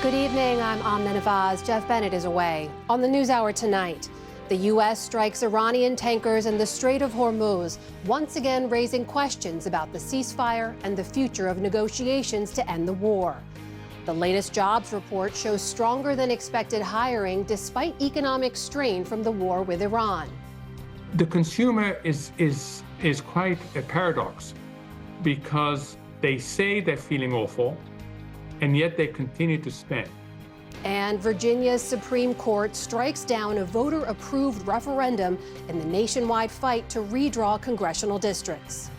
Good evening, I'm Amna Nawaz. Jeff Bennett is away. On the NewsHour tonight, the U.S. strikes Iranian tankers in the Strait of Hormuz, once again raising questions about the ceasefire and the future of negotiations to end the war. The latest jobs report shows stronger than expected hiring despite economic strain from the war with Iran. The consumer is quite a paradox because they say they're feeling awful, and yet they continue to spend. And Virginia's Supreme Court strikes down a voter-approved referendum in the nationwide fight to redraw congressional districts.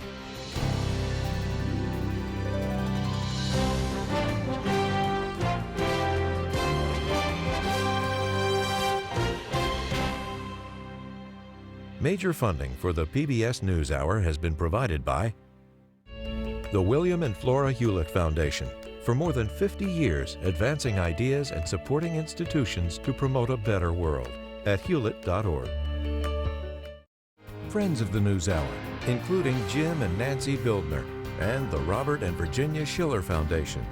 Major funding for the PBS News Hour has been provided by the William and Flora Hewlett Foundation, for more than 50 years advancing ideas and supporting institutions to promote a better world at hewlett.org. Friends of the News Hour, including Jim and Nancy Bildner, and the Robert and Virginia Schiller Foundation.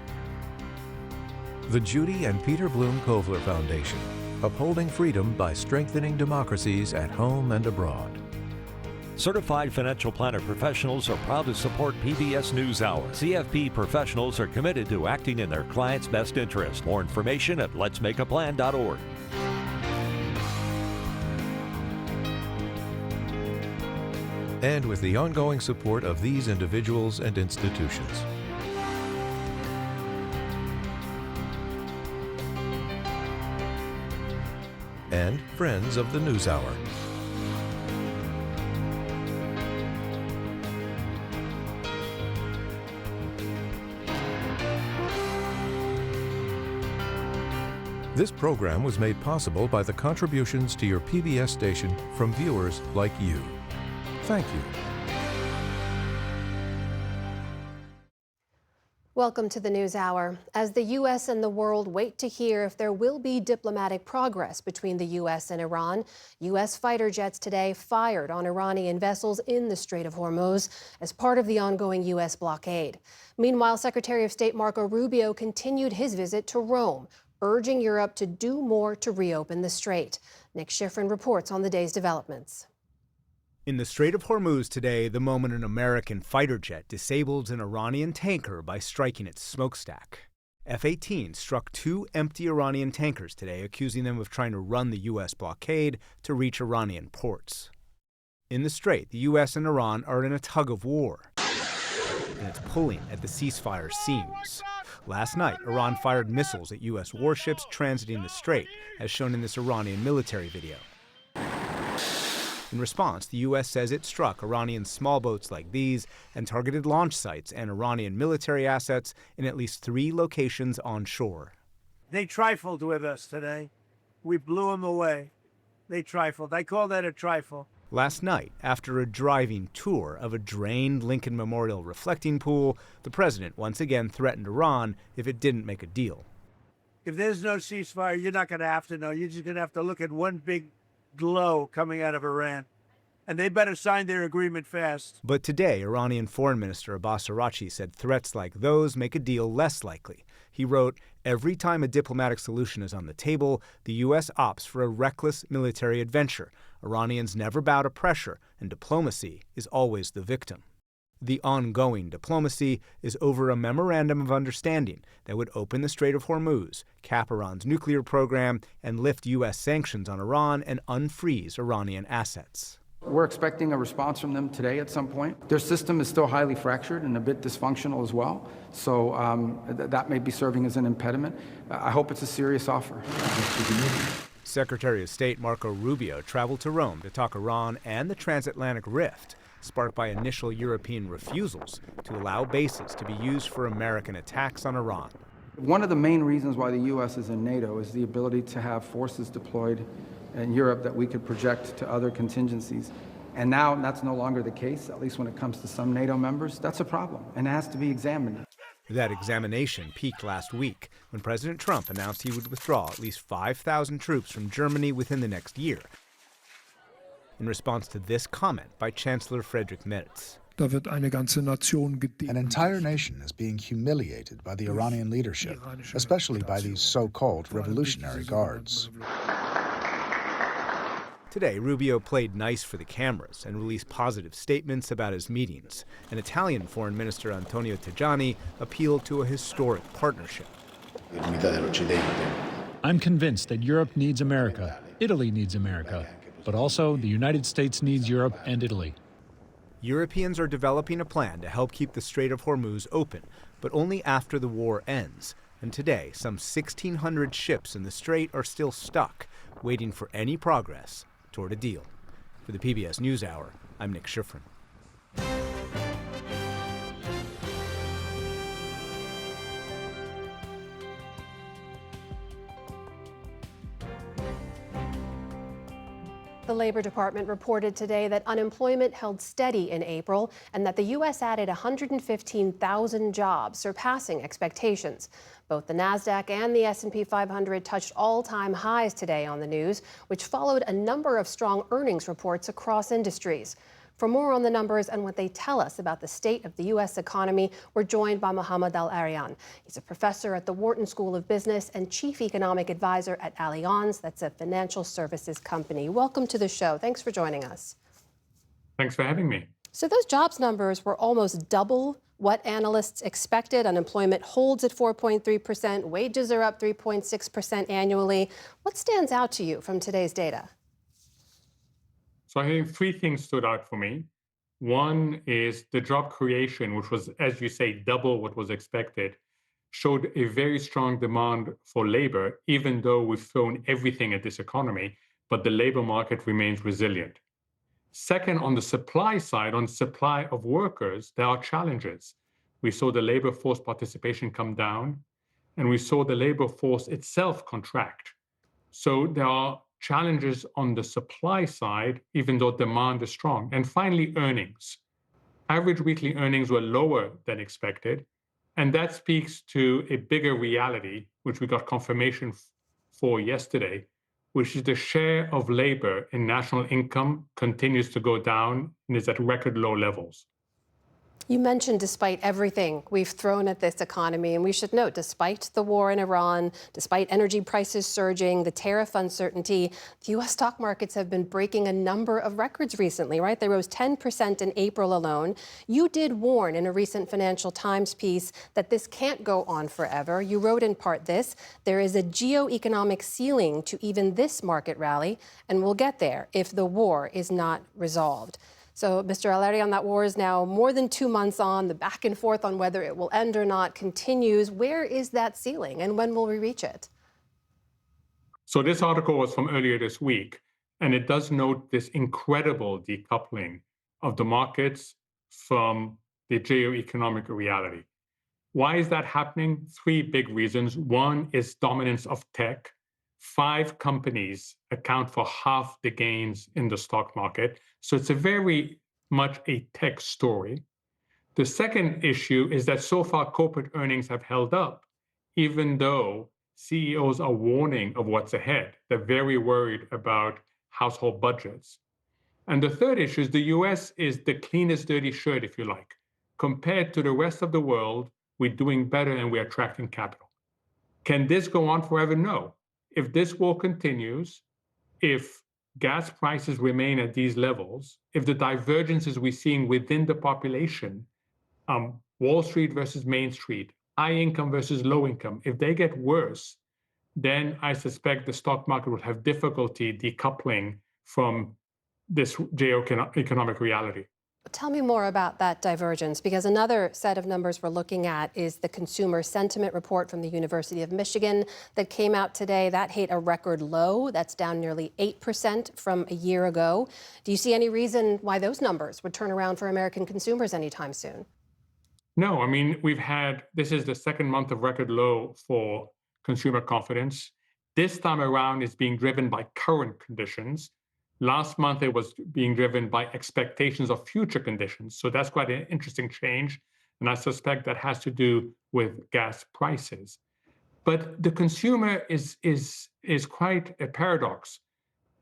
The Judy and Peter Bloom Kovler Foundation, upholding freedom by strengthening democracies at home and abroad. Certified financial planner professionals are proud to support PBS NewsHour. CFP professionals are committed to acting in their clients' best interest. More information at letsmakeaplan.org. And with the ongoing support of these individuals and institutions. And friends of the NewsHour. This program was made possible by the contributions to your PBS station from viewers like you. Thank you. Welcome to the NewsHour. As the U.S. and the world wait to hear if there will be diplomatic progress between the U.S. and Iran, U.S. fighter jets today fired on Iranian vessels in the Strait of Hormuz as part of the ongoing U.S. blockade. Meanwhile, Secretary of State Marco Rubio continued his visit to Rome, urging Europe to do more to reopen the strait. Nick Schifrin reports on the day's developments. In the Strait of Hormuz today, the moment an American fighter jet disabled an Iranian tanker by striking its smokestack. F-18 struck two empty Iranian tankers today, accusing them of trying to run the U.S. blockade to reach Iranian ports. In the strait, the U.S. and Iran are in a tug of war, and it's pulling at the ceasefire seams. Last night, Iran fired missiles at U.S. warships transiting the strait, as shown in this Iranian military video. In response, the U.S. says it struck Iranian small boats like these and targeted launch sites and Iranian military assets in at least 3 locations on shore. They trifled with us today. We blew them away. They trifled. I call that a trifle. Last night, after a driving tour of a drained Lincoln Memorial reflecting pool, the president once again threatened Iran if it didn't make a deal. If there's no ceasefire, you're not going to have to know. You're just going to have to look at one big glow coming out of Iran. And they better sign their agreement fast. But today, Iranian Foreign Minister Abbas Araghchi said threats like those make a deal less likely. He wrote, "Every time a diplomatic solution is on the table, the U.S. opts for a reckless military adventure. Iranians never bow to pressure, and diplomacy is always the victim." The ongoing diplomacy is over a memorandum of understanding that would open the Strait of Hormuz, cap Iran's nuclear program, and lift U.S. sanctions on Iran and unfreeze Iranian assets. We're expecting a response from them today at some point. Their system is still highly fractured and a bit dysfunctional as well, so that may be serving as an impediment. I hope it's a serious offer. Secretary of State Marco Rubio traveled to Rome to talk Iran and the transatlantic rift, sparked by initial European refusals to allow bases to be used for American attacks on Iran. One of the main reasons why the U.S. is in NATO is the ability to have forces deployed in Europe that we could project to other contingencies. And now that's no longer the case, at least when it comes to some NATO members. That's a problem, and it has to be examined. That examination peaked last week when President Trump announced he would withdraw at least 5,000 troops from Germany within the next year, in response to this comment by Chancellor Friedrich Merz. Da wird eine ganze Nation An gedemütigt. entire nation is being humiliated by the Iranian leadership, especially by these so-called revolutionary guards. Today, Rubio played nice for the cameras and released positive statements about his meetings. And Italian Foreign Minister Antonio Tajani appealed to a historic partnership. I'm convinced that Europe needs America, Italy needs America, but also the United States needs Europe and Italy. Europeans are developing a plan to help keep the Strait of Hormuz open, but only after the war ends. And today, some 1,600 ships in the strait are still stuck, waiting for any progress toward a deal. For the PBS News Hour, I'm Nick Schifrin. The Labor Department reported today that unemployment held steady in April and that the U.S. added 115,000 jobs, surpassing expectations. Both the NASDAQ and the S&P 500 touched all-time highs today on the news, which followed a number of strong earnings reports across industries. For more on the numbers and what they tell us about the state of the U.S. economy, we're joined by Mohamed Al-Arian. He's a professor at the Wharton School of Business and chief economic advisor at Allianz. That's a financial services company. Welcome to the show. Thanks for joining us. Thanks for having me. So those jobs numbers were almost double what analysts expected. Unemployment holds at 4.3%. Wages are up 3.6% annually. What stands out to you from today's data? So I think three things stood out for me. One is the job creation, which was, as you say, double what was expected, showed a very strong demand for labor, even though we've thrown everything at this economy, but the labor market remains resilient. Second, on the supply side, on supply of workers, there are challenges. We saw the labor force participation come down, and we saw the labor force itself contract. So there are challenges on the supply side, even though demand is strong. And finally, earnings. Average weekly earnings were lower than expected, and that speaks to a bigger reality, which we got confirmation for yesterday, which is the share of labor in national income continues to go down and is at record low levels. You mentioned despite everything we've thrown at this economy, and we should note, despite the war in Iran, despite energy prices surging, the tariff uncertainty, the U.S. stock markets have been breaking a number of records recently, right? They rose 10% in April alone. You did warn in a recent Financial Times piece that this can't go on forever. You wrote in part this: there is a geo-economic ceiling to even this market rally, and we'll get there if the war is not resolved. So, Mr. Al-Arian, that war is now more than 2 months on. The back and forth on whether it will end or not continues. Where is that ceiling, and when will we reach it? So this article was from earlier this week, and it does note this incredible decoupling of the markets from the geo-economic reality. Why is that happening? Three big reasons. One is dominance of tech. 5 companies account for half the gains in the stock market. So it's a very much a tech story. The second issue is that so far corporate earnings have held up, even though CEOs are warning of what's ahead. They're very worried about household budgets. And the third issue is the US is the cleanest dirty shirt, if you like. Compared to the rest of the world, we're doing better and we're attracting capital. Can this go on forever? No. If this war continues, if gas prices remain at these levels, if the divergences we're seeing within the population, Wall Street versus Main Street, high income versus low income, if they get worse, then I suspect the stock market will have difficulty decoupling from this geo-economic reality. Tell me more about that divergence, because another set of numbers we're looking at is the consumer sentiment report from the University of Michigan that came out today. That hit a record low. That's down nearly 8% from a year ago. Do you see any reason why those numbers would turn around for American consumers anytime soon? No, I mean, this is the second month of record low for consumer confidence. This time around, it's being driven by current conditions. Last month, it was being driven by expectations of future conditions. So that's quite an interesting change. And I suspect that has to do with gas prices. But the consumer is quite a paradox,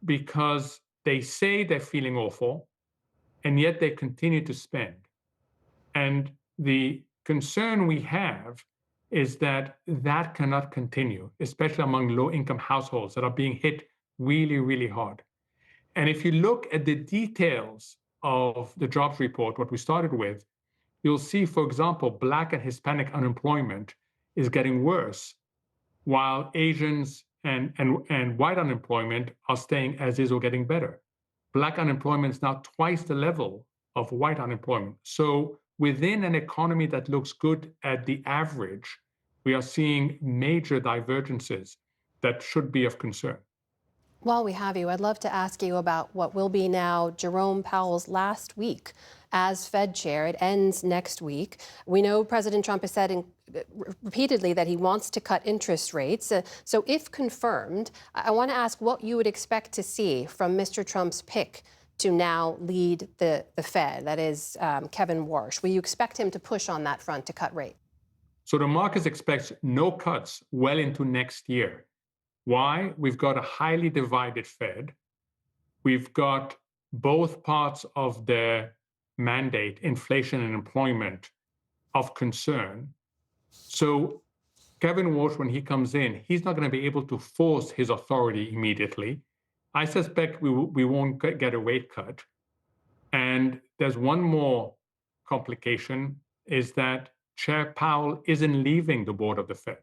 because they say they're feeling awful, and yet they continue to spend. And the concern we have is that that cannot continue, especially among low-income households that are being hit really, really hard. And if you look at the details of the jobs report, what we started with, you'll see, for example, Black and Hispanic unemployment is getting worse, while Asians and white unemployment are staying as is or getting better. Black unemployment is now twice the level of white unemployment. So within an economy that looks good at the average, we are seeing major divergences that should be of concern. While we have you, I'd love to ask you about what will be now Jerome Powell's last week as Fed chair. It ends next week. We know President Trump has said repeatedly that he wants to cut interest rates. So if confirmed, I want to ask what you would expect to see from Mr. Trump's pick to now lead the Fed, that is Kevin Warsh. Will you expect him to push on that front to cut rates? So the market expects no cuts well into next year. Why? We've got a highly divided Fed. We've got both parts of the mandate, inflation and employment, of concern. So Kevin Warsh, when he comes in, he's not going to be able to force his authority immediately. I suspect we won't get a rate cut. And there's one more complication, is that Chair Powell isn't leaving the board of the Fed.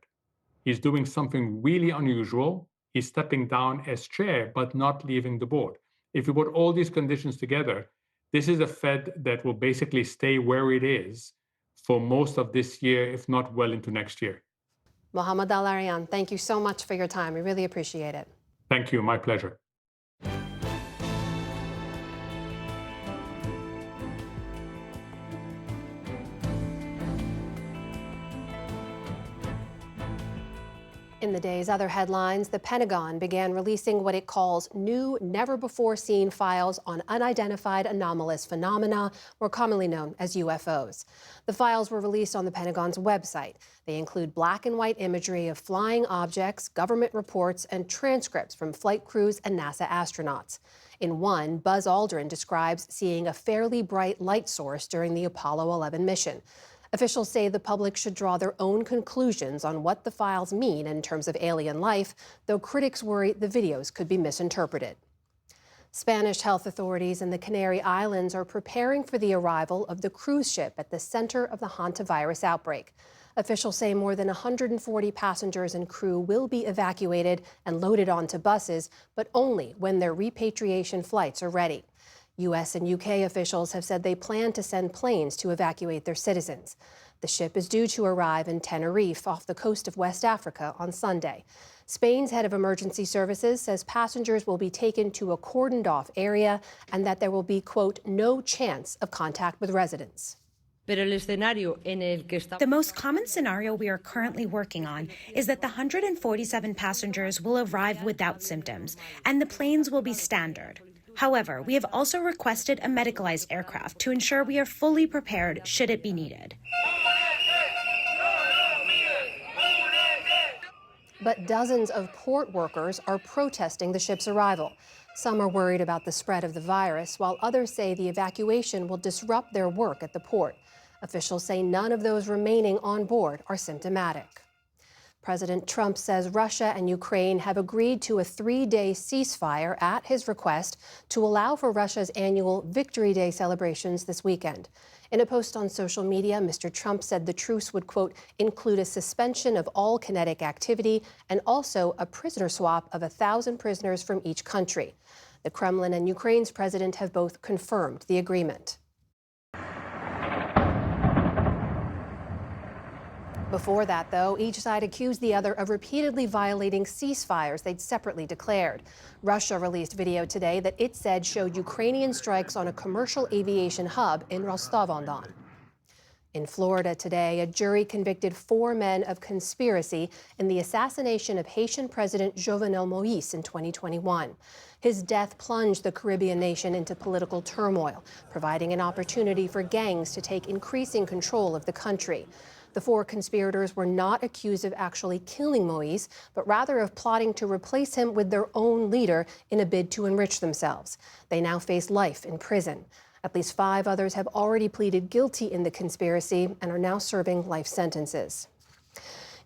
He's doing something really unusual. He's stepping down as chair, but not leaving the board. If you put all these conditions together, this is a Fed that will basically stay where it is for most of this year, if not well into next year. Mohammad Al-Arian, thank you so much for your time. We really appreciate it. Thank you. My pleasure. In the day's other headlines, the Pentagon began releasing what it calls new, never-before-seen files on unidentified anomalous phenomena, more commonly known as UFOs. The files were released on the Pentagon's website. They include black and white imagery of flying objects, government reports, and transcripts from flight crews and NASA astronauts. In one, Buzz Aldrin describes seeing a fairly bright light source during the Apollo 11 mission. Officials say the public should draw their own conclusions on what the files mean in terms of alien life, though critics worry the videos could be misinterpreted. Spanish health authorities in the Canary Islands are preparing for the arrival of the cruise ship at the center of the hantavirus outbreak. Officials say more than 140 passengers and crew will be evacuated and loaded onto buses, but only when their repatriation flights are ready. U.S. and U.K. officials have said they plan to send planes to evacuate their citizens. The ship is due to arrive in Tenerife off the coast of West Africa on Sunday. Spain's head of emergency services says passengers will be taken to a cordoned-off area and that there will be, quote, no chance of contact with residents. The most common scenario we are currently working on is that the 147 passengers will arrive without symptoms, and the planes will be standard. However, we have also requested a medicalized aircraft to ensure we are fully prepared should it be needed. But dozens of port workers are protesting the ship's arrival. Some are worried about the spread of the virus, while others say the evacuation will disrupt their work at the port. Officials say none of those remaining on board are symptomatic. President Trump says Russia and Ukraine have agreed to a 3-day ceasefire at his request to allow for Russia's annual Victory Day celebrations this weekend. In a post on social media, Mr. Trump said the truce would, quote, include a suspension of all kinetic activity and also a prisoner swap of 1,000 prisoners from each country. The Kremlin and Ukraine's president have both confirmed the agreement. Before that, though, each side accused the other of repeatedly violating ceasefires they'd separately declared. Russia released video today that it said showed Ukrainian strikes on a commercial aviation hub in Rostov-on-Don. In Florida today, a jury convicted 4 men of conspiracy in the assassination of Haitian President Jovenel Moïse in 2021. His death plunged the Caribbean nation into political turmoil, providing an opportunity for gangs to take increasing control of the country. The 4 conspirators were not accused of actually killing Moïse, but rather of plotting to replace him with their own leader in a bid to enrich themselves. They now face life in prison. At least 5 others have already pleaded guilty in the conspiracy and are now serving life sentences.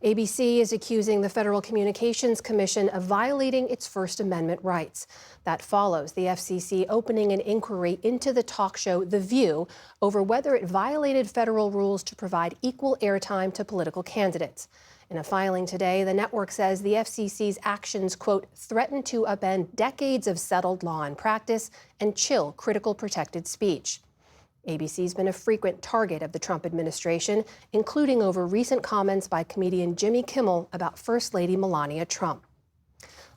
ABC is accusing the Federal Communications Commission of violating its First Amendment rights. That follows the FCC opening an inquiry into the talk show The View over whether it violated federal rules to provide equal airtime to political candidates. In a filing today, the network says the FCC's actions, quote, threaten to upend decades of settled law and practice and chill critical protected speech. ABC's been a frequent target of the Trump administration, including over recent comments by comedian Jimmy Kimmel about First Lady Melania Trump.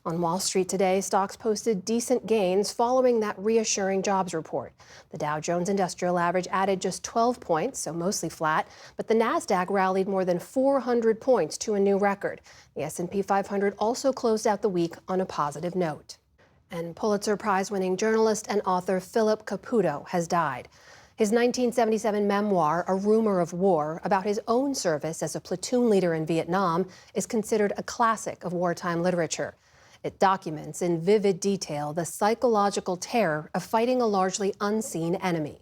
On Wall Street today, stocks posted decent gains following that reassuring jobs report. The Dow Jones Industrial Average added just 12 points, so mostly flat, but the Nasdaq rallied more than 400 points to a new record. The S&P 500 also closed out the week on a positive note. And Pulitzer Prize-winning journalist and author Philip Caputo has died. His 1977 memoir, A Rumor of War, about his own service as a platoon leader in Vietnam, is considered a classic of wartime literature. It documents in vivid detail the psychological terror of fighting a largely unseen enemy.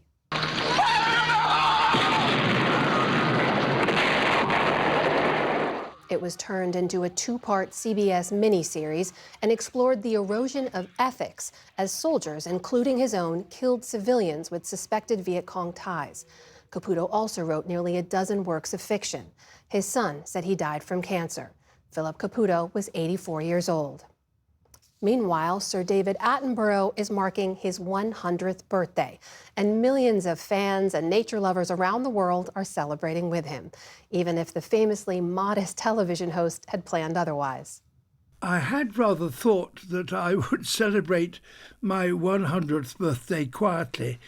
It was turned into a 2-part CBS miniseries and explored the erosion of ethics as soldiers, including his own, killed civilians with suspected Viet Cong ties. Caputo also wrote nearly a dozen works of fiction. His son said he died from cancer. Philip Caputo was 84 years old. Meanwhile, Sir David Attenborough is marking his 100th birthday, and millions of fans and nature lovers around the world are celebrating with him, even if the famously modest television host had planned otherwise. I had rather thought that I would celebrate my 100th birthday quietly,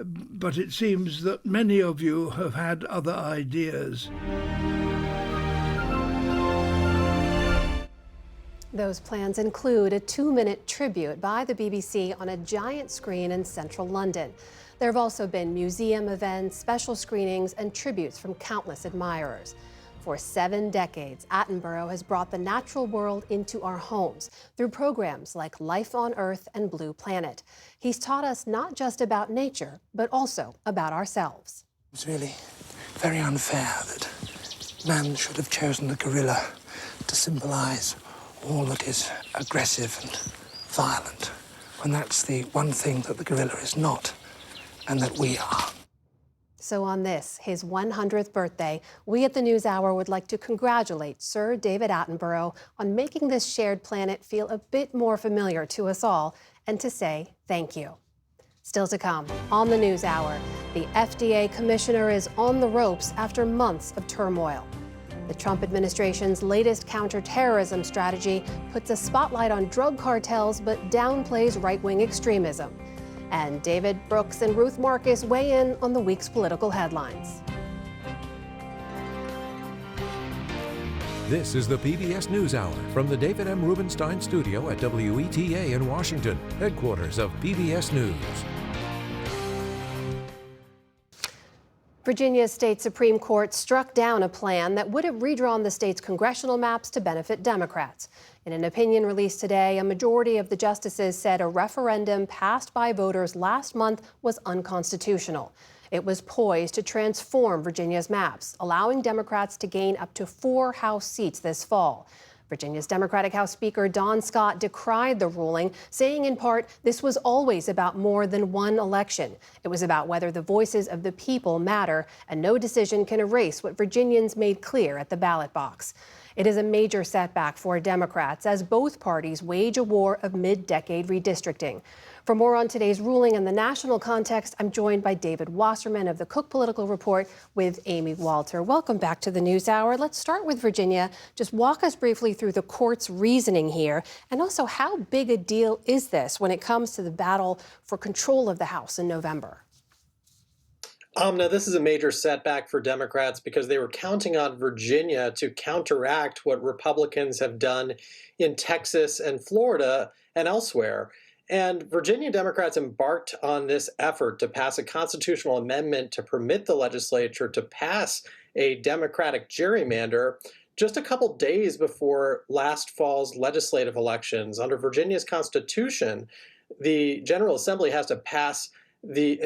but it seems that many of you have had other ideas. Those plans include a 2-minute tribute by the BBC on a giant screen in central London. There have also been museum events, special screenings, and tributes from countless admirers. For 7 decades, Attenborough has brought the natural world into our homes through programs like Life on Earth and Blue Planet. He's taught us not just about nature, but also about ourselves. It's really very unfair that man should have chosen the gorilla to symbolize all that is aggressive and violent, when that's the one thing that the gorilla is not, and that we are. So on this, his 100th birthday, we at the NewsHour would like to congratulate Sir David Attenborough on making this shared planet feel a bit more familiar to us all, and to say thank you. Still to come on the NewsHour, the FDA Commissioner is on the ropes after months of turmoil. The Trump administration's latest counterterrorism strategy puts a spotlight on drug cartels but downplays right-wing extremism. And David Brooks and Ruth Marcus weigh in on the week's political headlines. This is the PBS News Hour from the David M. Rubenstein studio at WETA in Washington, headquarters of PBS News. Virginia's state Supreme Court struck down a plan that would have redrawn the state's congressional maps to benefit Democrats. In an opinion released today, a majority of the justices said a referendum passed by voters last month was unconstitutional. It was poised to transform Virginia's maps, allowing Democrats to gain up to 4 House seats this fall. Virginia's Democratic House Speaker Don Scott decried the ruling, saying in part, this was always about more than one election. It was about whether the voices of the people matter, and no decision can erase what Virginians made clear at the ballot box. It is a major setback for Democrats as both parties wage a war of mid-decade redistricting. For more on today's ruling and the national context, I'm joined by David Wasserman of the Cook Political Report with Amy Walter. Welcome back to the NewsHour. Let's start with Virginia. Just walk us briefly through the court's reasoning here, and also how big a deal is this when it comes to the battle for control of the House in November? Now, this is a major setback for Democrats because they were counting on Virginia to counteract what Republicans have done in Texas and Florida and elsewhere. And Virginia Democrats embarked on this effort to pass a constitutional amendment to permit the legislature to pass a Democratic gerrymander just a couple days before last fall's legislative elections. Under Virginia's Constitution, the General Assembly has to pass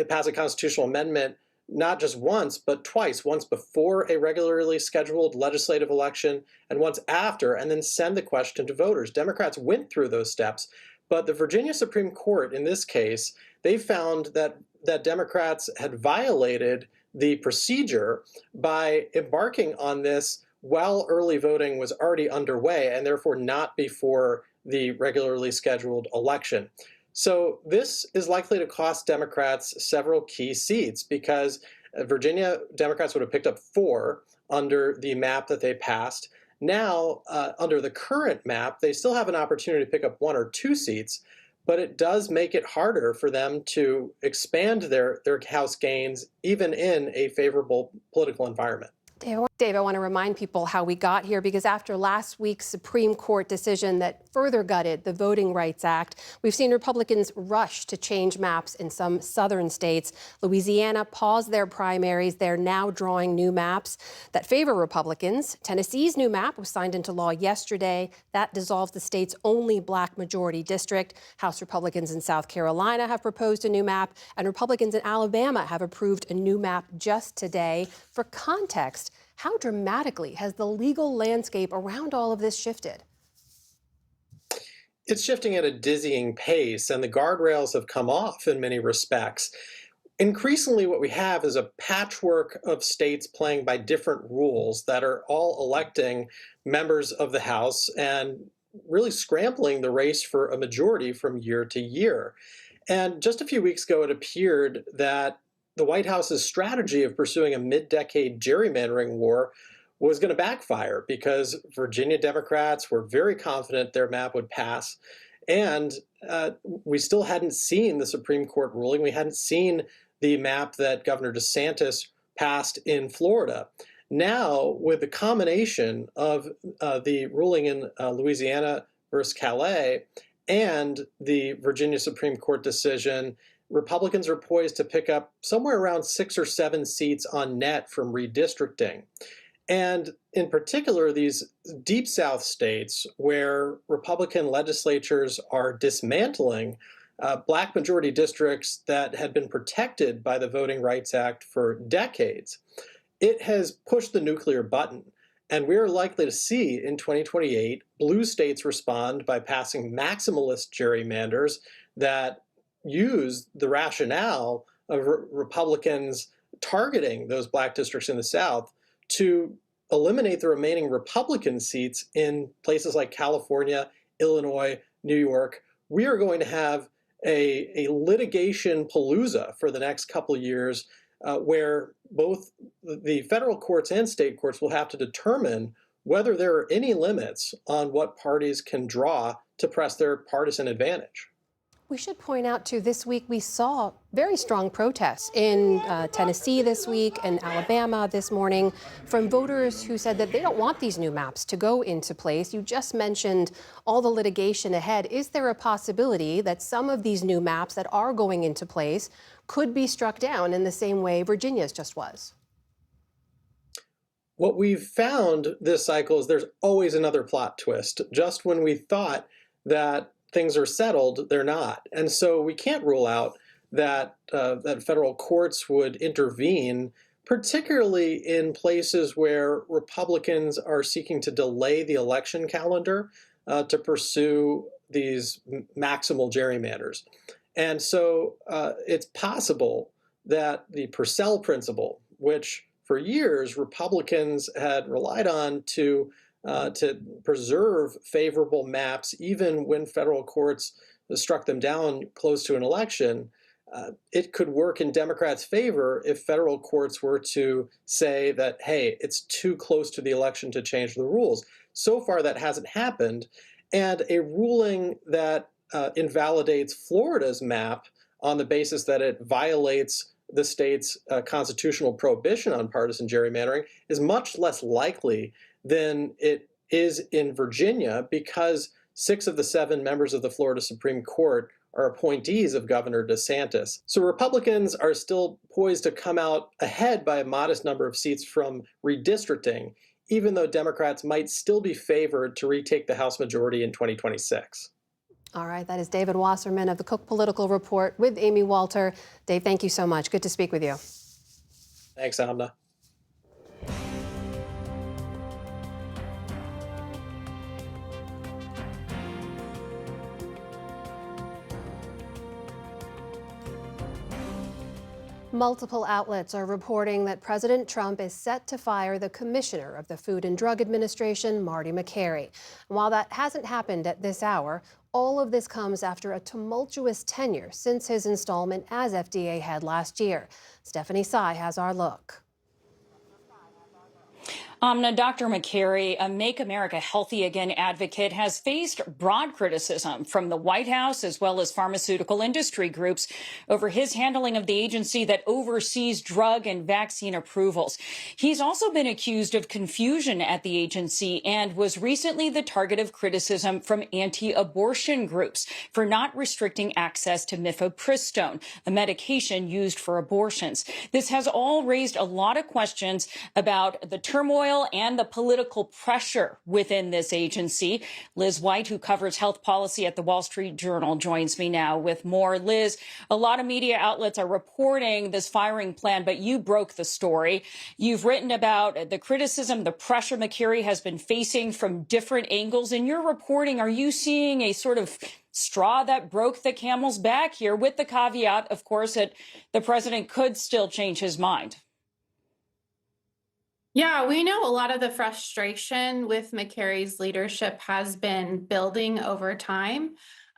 pass a constitutional amendment not just once, but twice, once before a regularly scheduled legislative election and once after, and then send the question to voters. Democrats went through those steps, but the Virginia Supreme Court, in this case, they found that Democrats had violated the procedure by embarking on this while early voting was already underway and therefore not before the regularly scheduled election. So this is likely to cost Democrats several key seats because Virginia Democrats would have picked up 4 under the map that they passed. Now, under the current map, they still have an opportunity to pick up 1 or 2 seats, but it does make it harder for them to expand their House gains even in a favorable political environment. Dave, I want to remind people how we got here because after last week's Supreme Court decision that further gutted the Voting Rights Act, we've seen Republicans rush to change maps in some southern states. Louisiana paused their primaries. They're now drawing new maps that favor Republicans. Tennessee's new map was signed into law yesterday. That dissolves the state's only black majority district. House Republicans in South Carolina have proposed a new map, and Republicans in Alabama have approved a new map just today. For context, how dramatically has the legal landscape around all of this shifted? It's shifting at a dizzying pace, and the guardrails have come off in many respects. Increasingly, what we have is a patchwork of states playing by different rules that are all electing members of the House and really scrambling the race for a majority from year to year. And just a few weeks ago, it appeared that the White House's strategy of pursuing a mid-decade gerrymandering war was going to backfire because Virginia Democrats were very confident their map would pass. And we still hadn't seen the Supreme Court ruling. We hadn't seen the map that Governor DeSantis passed in Florida. Now, with the combination of the ruling in Louisiana versus Calais and the Virginia Supreme Court decision, Republicans are poised to pick up somewhere around 6 or 7 seats on net from redistricting. And in particular, these deep South states where Republican legislatures are dismantling black majority districts that had been protected by the Voting Rights Act for decades, it has pushed the nuclear button. And we're likely to see in 2028 blue states respond by passing maximalist gerrymanders that use the rationale of Republicans targeting those black districts in the South to eliminate the remaining Republican seats in places like California, Illinois, New York. We are going to have a litigation palooza for the next couple of years where both the federal courts and state courts will have to determine whether there are any limits on what parties can draw to press their partisan advantage. We should point out, too, this week we saw very strong protests in Tennessee this week and Alabama this morning from voters who said that they don't want these new maps to go into place. You just mentioned all the litigation ahead. Is there a possibility that some of these new maps that are going into place could be struck down in the same way Virginia's just was? What we've found this cycle is there's always another plot twist. Just when we thought that things are settled, they're not. And so we can't rule out that that federal courts would intervene, particularly in places where Republicans are seeking to delay the election calendar to pursue these maximal gerrymanders. And so it's possible that the Purcell principle, which for years Republicans had relied on to preserve favorable maps, even when federal courts struck them down close to an election, it could work in Democrats' favor if federal courts were to say that, hey, it's too close to the election to change the rules. So far, that hasn't happened. And a ruling that invalidates Florida's map on the basis that it violates the state's constitutional prohibition on partisan gerrymandering is much less likely than it is in Virginia because 6 of the 7 members of the Florida Supreme Court are appointees of Governor DeSantis. So Republicans are still poised to come out ahead by a modest number of seats from redistricting, even though Democrats might still be favored to retake the House majority in 2026. All right, that is David Wasserman of the Cook Political Report with Amy Walter. Dave, thank you so much. Good to speak with you. Thanks, Amna. Multiple outlets are reporting that President Trump is set to fire the commissioner of the Food and Drug Administration, Marty Makary. And while that hasn't happened at this hour, all of this comes after a tumultuous tenure since his installment as FDA head last year. Stephanie Sy has our look. Now, Dr. Makary, a Make America Healthy Again advocate, has faced broad criticism from the White House as well as pharmaceutical industry groups over his handling of the agency that oversees drug and vaccine approvals. He's also been accused of confusion at the agency and was recently the target of criticism from anti-abortion groups for not restricting access to mifepristone, a medication used for abortions. This has all raised a lot of questions about the turmoil and the political pressure within this agency. Liz White, who covers health policy at the Wall Street Journal, joins me now with more. Liz, a lot of media outlets are reporting this firing plan, but you broke the story. You've written about the criticism, the pressure Makary has been facing from different angles. In your reporting, are you seeing a sort of straw that broke the camel's back here, with the caveat, of course, that the president could still change his mind? Yeah, we know a lot of the frustration with Makary's leadership has been building over time.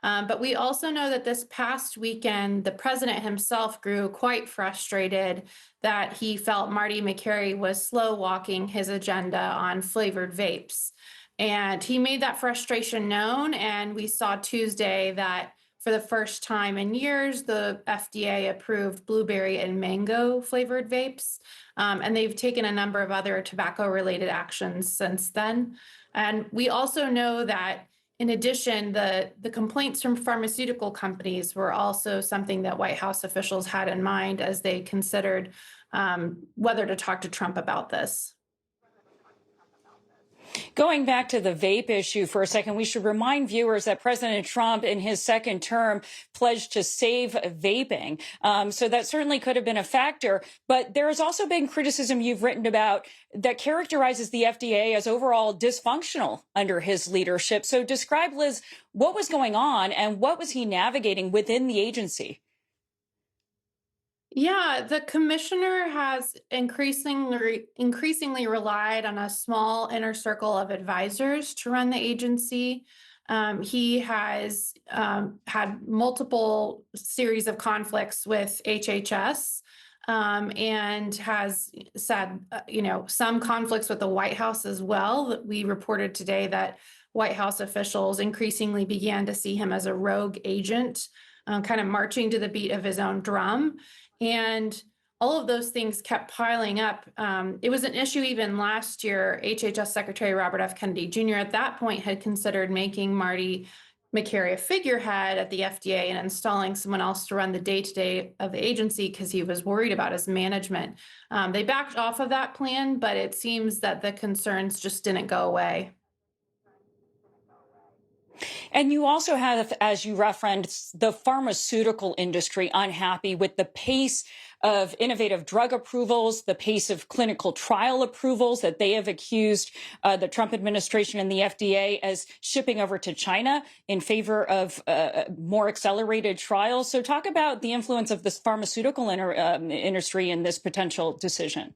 But we also know that this past weekend, the president himself grew quite frustrated that he felt Marty Makary was slow walking his agenda on flavored vapes. And he made that frustration known. And we saw Tuesday that for the first time in years, the FDA approved blueberry and mango flavored vapes. And they've taken a number of other tobacco-related actions since then. And we also know that, in addition, the complaints from pharmaceutical companies were also something that White House officials had in mind as they considered whether to talk to Trump about this. Going back to the vape issue for a second, we should remind viewers that President Trump, in his second term, pledged to save vaping. So that certainly could have been a factor. But there has also been criticism you've written about that characterizes the FDA as overall dysfunctional under his leadership. So describe, Liz, what was going on and what was he navigating within the agency? Yeah, the commissioner has increasingly relied on a small inner circle of advisors to run the agency. He has had multiple series of conflicts with HHS and has said, some conflicts with the White House as well. We reported today that White House officials increasingly began to see him as a rogue agent, kind of marching to the beat of his own drum. And all of those things kept piling up. It was an issue even last year. HHS Secretary Robert F. Kennedy Jr. at that point had considered making Marty Makary a figurehead at the FDA and installing someone else to run the day-to-day of the agency because he was worried about his management. They backed off of that plan, but it seems that the concerns just didn't go away. And you also have, as you referenced, the pharmaceutical industry unhappy with the pace of innovative drug approvals, the pace of clinical trial approvals that they have accused the Trump administration and the FDA as shipping over to China in favor of more accelerated trials. So talk about the influence of this pharmaceutical industry in this potential decision.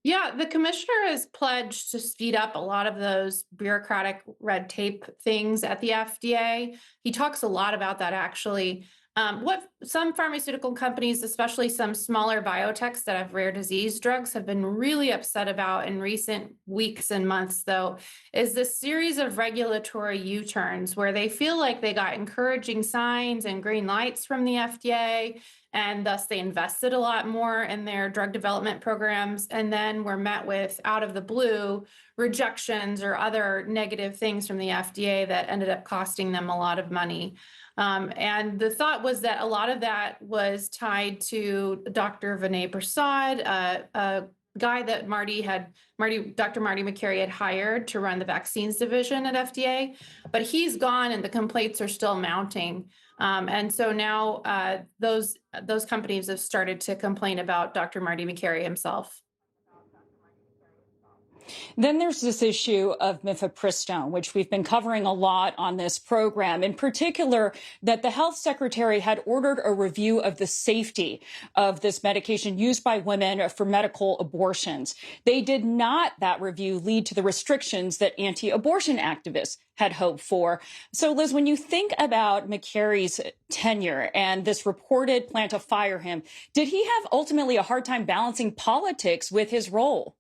Yeah, the commissioner has pledged to speed up a lot of those bureaucratic red tape things at the FDA. He talks a lot about that, actually. What some pharmaceutical companies, especially some smaller biotechs that have rare disease drugs, have been really upset about in recent weeks and months, though, is this series of regulatory U-turns where they feel like they got encouraging signs and green lights from the FDA, and thus they invested a lot more in their drug development programs, and then were met with, out of the blue, rejections or other negative things from the FDA that ended up costing them a lot of money. And the thought was that a lot of that was tied to Dr. Vinay Prasad, a guy that Dr. Marty Makary had hired to run the vaccines division at FDA, but he's gone and the complaints are still mounting. And so now those companies have started to complain about Dr. Marty Makary himself. Then there's this issue of mifepristone, which we've been covering a lot on this program, in particular that the health secretary had ordered a review of the safety of this medication used by women for medical abortions. They did not, that review, lead to the restrictions that anti-abortion activists had hoped for. So, Liz, when you think about Makary's tenure and this reported plan to fire him, did he have ultimately a hard time balancing politics with his role?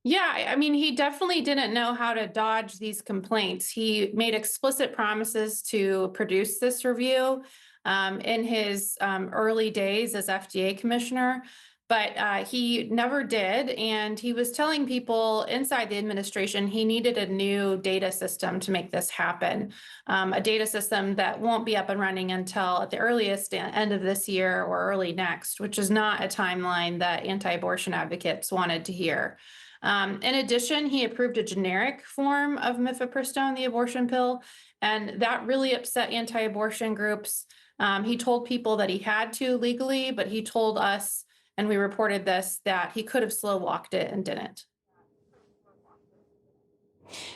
Yeah, I mean, he definitely didn't know how to dodge these complaints. He made explicit promises to produce this review in his early days as FDA commissioner, but he never did. And he was telling people inside the administration he needed a new data system to make this happen, a data system that won't be up and running until at the earliest end of this year or early next, which is not a timeline that anti-abortion advocates wanted to hear. In addition, he approved a generic form of mifepristone, the abortion pill, and that really upset anti-abortion groups. He told people that he had to legally, but he told us, and we reported this, that he could have slow walked it and didn't.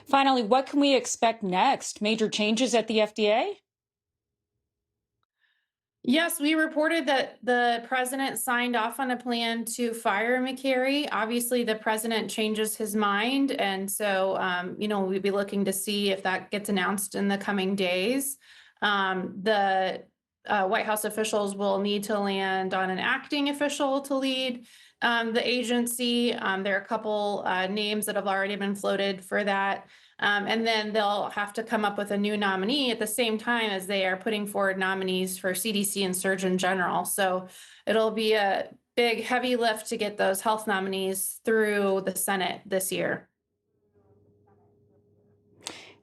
Finally, what can we expect next? Major changes at the FDA? Yes, we reported that the president signed off on a plan to fire Makary. Obviously, the president changes his mind. And so, we'd be looking to see if that gets announced in the coming days. The White House officials will need to land on an acting official to lead the agency. There are a couple names that have already been floated for that. And then they'll have to come up with a new nominee at the same time as they are putting forward nominees for CDC and Surgeon General. So it'll be a big, heavy lift to get those health nominees through the Senate this year.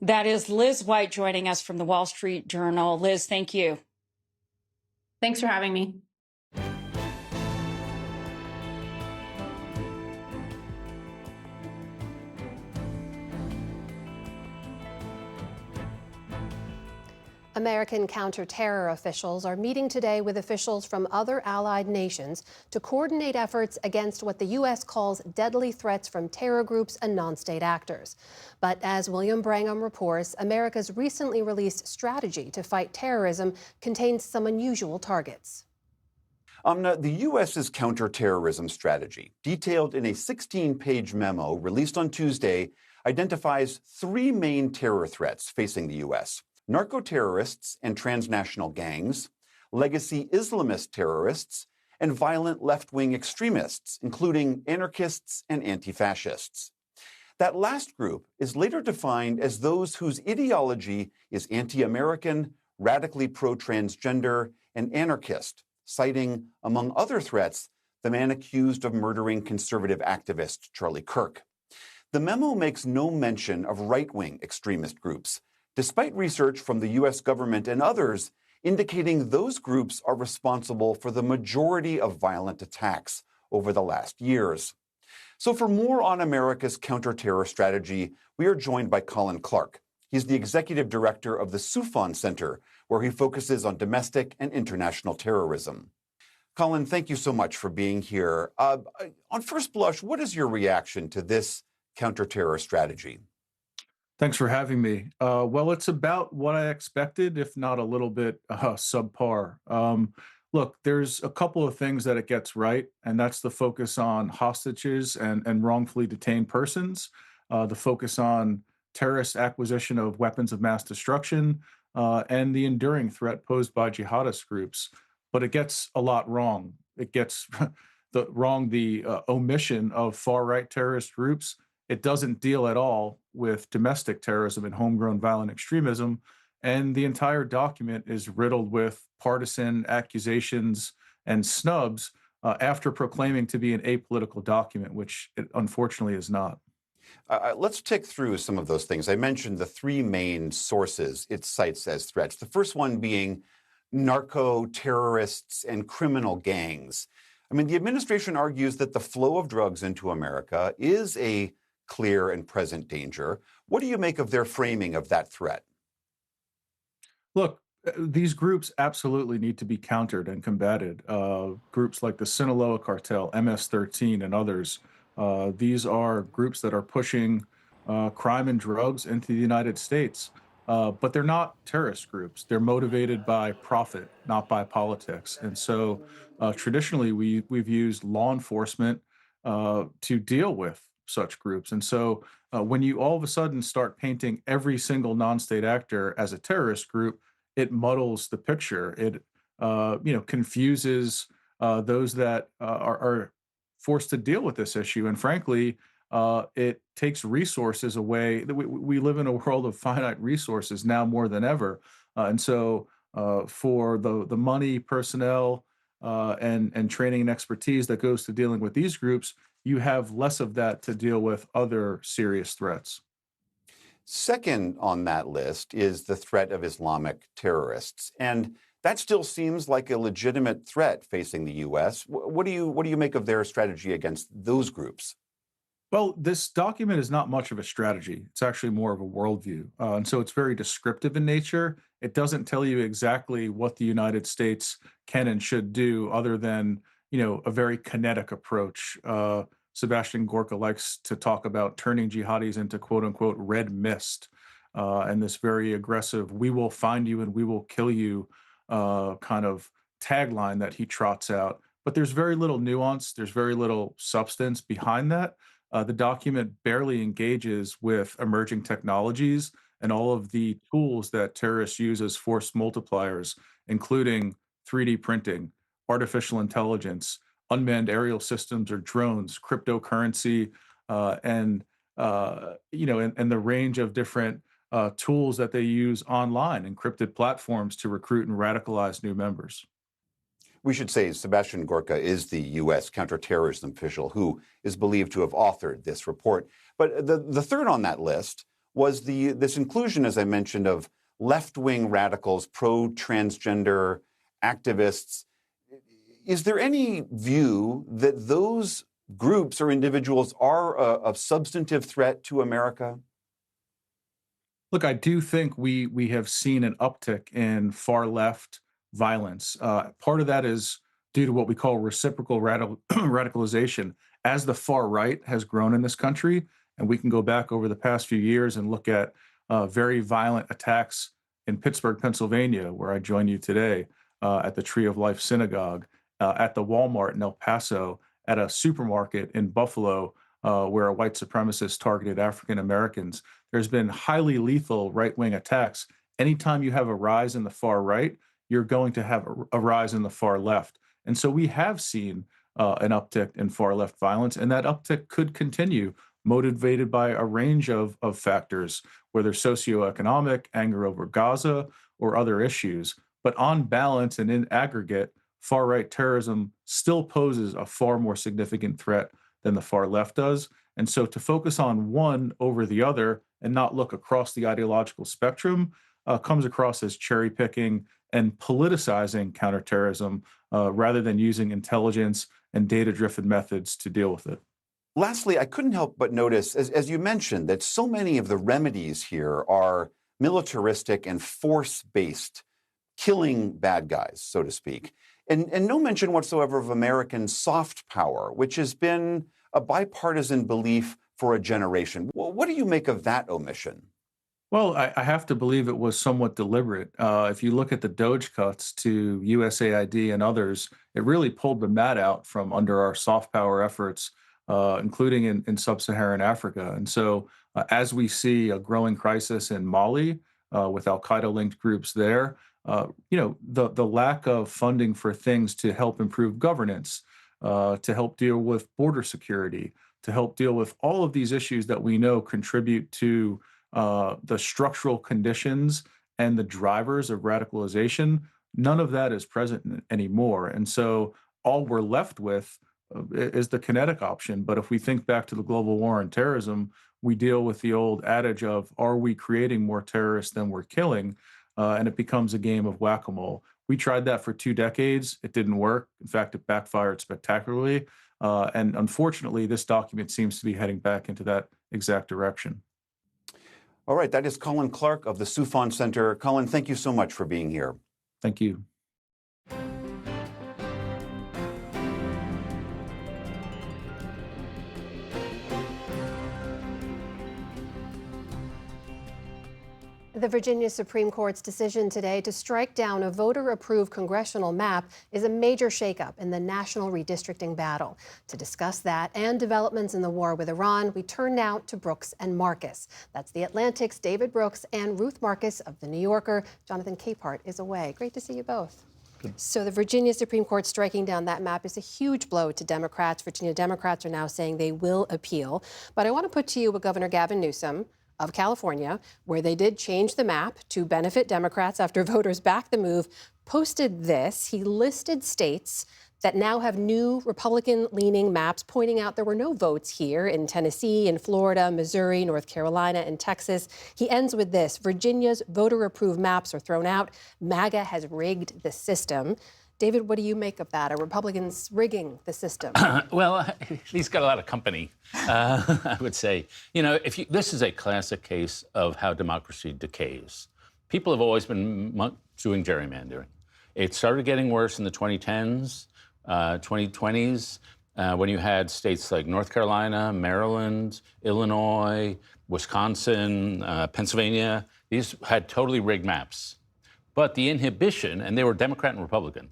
That is Liz White joining us from the Wall Street Journal. Liz, thank you. Thanks for having me. American counterterror officials are meeting today with officials from other allied nations to coordinate efforts against what the U.S. calls deadly threats from terror groups and non-state actors. But as William Brangham reports, America's recently released strategy to fight terrorism contains some unusual targets. The U.S.'s counterterrorism strategy, detailed in a 16-page memo released on Tuesday, identifies three main terror threats facing the U.S. narco-terrorists and transnational gangs, legacy Islamist terrorists, and violent left-wing extremists, including anarchists and anti-fascists. That last group is later defined as those whose ideology is anti-American, radically pro-transgender, and anarchist, citing, among other threats, the man accused of murdering conservative activist Charlie Kirk. The memo makes no mention of right-wing extremist groups, despite research from the U.S. government and others indicating those groups are responsible for the majority of violent attacks over the last years. So for more on America's counterterror strategy, we are joined by Colin Clark. He's the executive director of the Soufan Center, where he focuses on domestic and international terrorism. Colin, thank you so much for being here. On first blush, what is your reaction to this counterterror strategy? Thanks for having me. Well, it's about what I expected, if not a little bit subpar. Look, there's a couple of things that it gets right, and that's the focus on hostages and wrongfully detained persons, the focus on terrorist acquisition of weapons of mass destruction, and the enduring threat posed by jihadist groups. But it gets a lot wrong. It gets the omission of far-right terrorist groups. It doesn't deal at all with domestic terrorism and homegrown violent extremism. And the entire document is riddled with partisan accusations and snubs after proclaiming to be an apolitical document, which it unfortunately is not. Let's tick through some of those things. I mentioned the three main sources it cites as threats. The first one being narco terrorists and criminal gangs. I mean, the administration argues that the flow of drugs into America is a clear and present danger. What do you make of their framing of that threat? Look, these groups absolutely need to be countered and combated. Groups like the Sinaloa cartel, MS-13, and others. These are groups that are pushing crime and drugs into the United States. But they're not terrorist groups. They're motivated by profit, not by politics. And so traditionally, we've used law enforcement to deal with such groups. And so when you all of a sudden start painting every single non-state actor as a terrorist group, it muddles the picture. It confuses those that are forced to deal with this issue. And frankly, it takes resources away. We live in a world of finite resources now more than ever, and so for the money, personnel, and training and expertise that goes to dealing with these groups, you have less of that to deal with other serious threats. Second on that list is the threat of Islamic terrorists, and that still seems like a legitimate threat facing the U.S. What do you make of their strategy against those groups? Well, this document is not much of a strategy. It's actually more of a worldview. And so it's very descriptive in nature. It doesn't tell you exactly what the United States can and should do other than, a very kinetic approach. Sebastian Gorka likes to talk about turning jihadis into quote unquote red mist, and this very aggressive, we will find you and we will kill you kind of tagline that he trots out. But there's very little nuance. There's very little substance behind that. The document barely engages with emerging technologies and all of the tools that terrorists use as force multipliers, including 3D printing, artificial intelligence, unmanned aerial systems or drones, cryptocurrency, and the range of different tools that they use online, encrypted platforms to recruit and radicalize new members. We should say Sebastian Gorka is the U.S. counterterrorism official who is believed to have authored this report. But the third on that list was this inclusion, as I mentioned, of left-wing radicals, pro-transgender activists. Is there any view that those groups or individuals are a substantive threat to America? Look, I do think we have seen an uptick in far-left violence. Part of that is due to what we call reciprocal radicalization. As the far right has grown in this country, and we can go back over the past few years and look at very violent attacks in Pittsburgh, Pennsylvania, where I join you today, at the Tree of Life Synagogue, at the Walmart in El Paso, at a supermarket in Buffalo, where a white supremacist targeted African Americans. There's been highly lethal right-wing attacks. Anytime you have a rise in the far right, you're going to have a rise in the far left. And so we have seen an uptick in far left violence, and that uptick could continue, motivated by a range of factors, whether socioeconomic, anger over Gaza, or other issues. But on balance and in aggregate, far right terrorism still poses a far more significant threat than the far left does. And so to focus on one over the other and not look across the ideological spectrum comes across as cherry picking and politicizing counterterrorism rather than using intelligence and data-driven methods to deal with it. Lastly, I couldn't help but notice, as you mentioned, that so many of the remedies here are militaristic and force-based, killing bad guys, so to speak. And no mention whatsoever of American soft power, which has been a bipartisan belief for a generation. Well, what do you make of that omission? Well, I have to believe it was somewhat deliberate. If you look at the DOGE cuts to USAID and others, it really pulled the mat out from under our soft power efforts, including in sub-Saharan Africa. And so as we see a growing crisis in Mali with al-Qaeda-linked groups there, the lack of funding for things to help improve governance, to help deal with border security, to help deal with all of these issues that we know contribute to the structural conditions and the drivers of radicalization, none of that is present anymore. And so all we're left with is the kinetic option. But if we think back to the global war on terrorism, we deal with the old adage of, are we creating more terrorists than we're killing? And it becomes a game of whack-a-mole. We tried that for 2 decades. It didn't work. In fact, it backfired spectacularly. And unfortunately, this document seems to be heading back into that exact direction. All right, that is Colin Clark of the Soufan Center. Colin, thank you so much for being here. Thank you. The Virginia Supreme Court's decision today to strike down a voter-approved congressional map is a major shakeup in the national redistricting battle. To discuss that and developments in the war with Iran, we turn now to Brooks and Marcus. That's The Atlantic's David Brooks and Ruth Marcus of The New Yorker. Jonathan Capehart is away. Great to see you both. Good. So the Virginia Supreme Court striking down that map is a huge blow to Democrats. Virginia Democrats are now saying they will appeal. But I want to put to you what Governor Gavin Newsom of California, where they did change the map to benefit Democrats after voters backed the move, posted this. He listed states that now have new Republican-leaning maps, pointing out there were no votes here in Tennessee, in Florida, Missouri, North Carolina, and Texas. He ends with this: Virginia's voter-approved maps are thrown out. MAGA has rigged the system. David, what do you make of that? Are Republicans rigging the system? Well, he's got a lot of company, I would say. You know, this is a classic case of how democracy decays. People have always been doing gerrymandering. It started getting worse in the 2010s, 2020s, when you had states like North Carolina, Maryland, Illinois, Wisconsin, Pennsylvania. These had totally rigged maps. But the inhibition, and they were Democrat and Republican,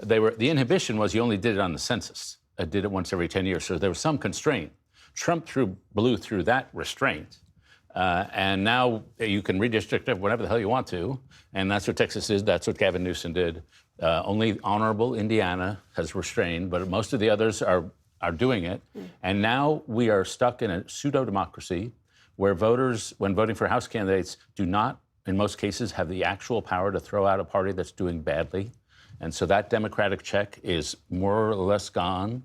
the inhibition was you only did it on the census. It did it once every 10 years. So there was some constraint. Trump blew through that restraint. And now you can redistrict it whenever the hell you want to. And that's what Texas is. That's what Gavin Newsom did. Only honorable Indiana has restrained, but most of the others are doing it. And now we are stuck in a pseudo-democracy where voters, when voting for House candidates, do not, in most cases, have the actual power to throw out a party that's doing badly. And so that Democratic check is more or less gone.